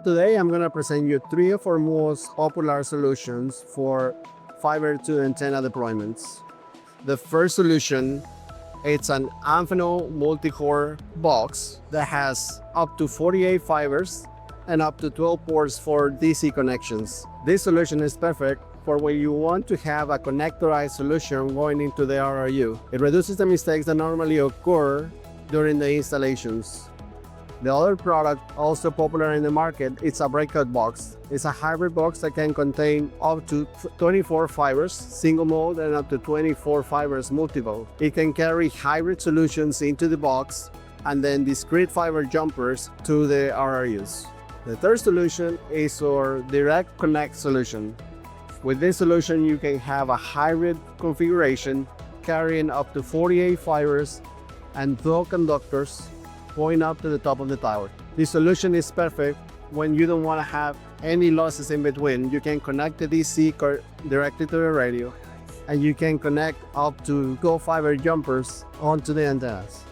today I'm going to present you 3 of our most popular solutions for fiber to antenna deployments. The first solution, it's an Amphenol multi-core box that has up to 48 fibers and up to 12 ports for DC connections. This solution is perfect for when you want to have a connectorized solution going into the RRU. It reduces the mistakes that normally occur during the installations. The other product, also popular in the market, it's a Breakout box. It's a hybrid box that can contain up to 24 fibers, single mode, and up to 24 fibers multi-mode. It can carry hybrid solutions into the box and then discrete fiber jumpers to the RRUs. The third solution is our direct connect solution. With this solution, you can have a hybrid configuration carrying up to 48 fibers and 12 conductors going up to the top of the tower. This solution is perfect when you don't want to have any losses in between. You can connect the DC directly to the radio, and you can connect up to 12 fiber jumpers onto the antennas.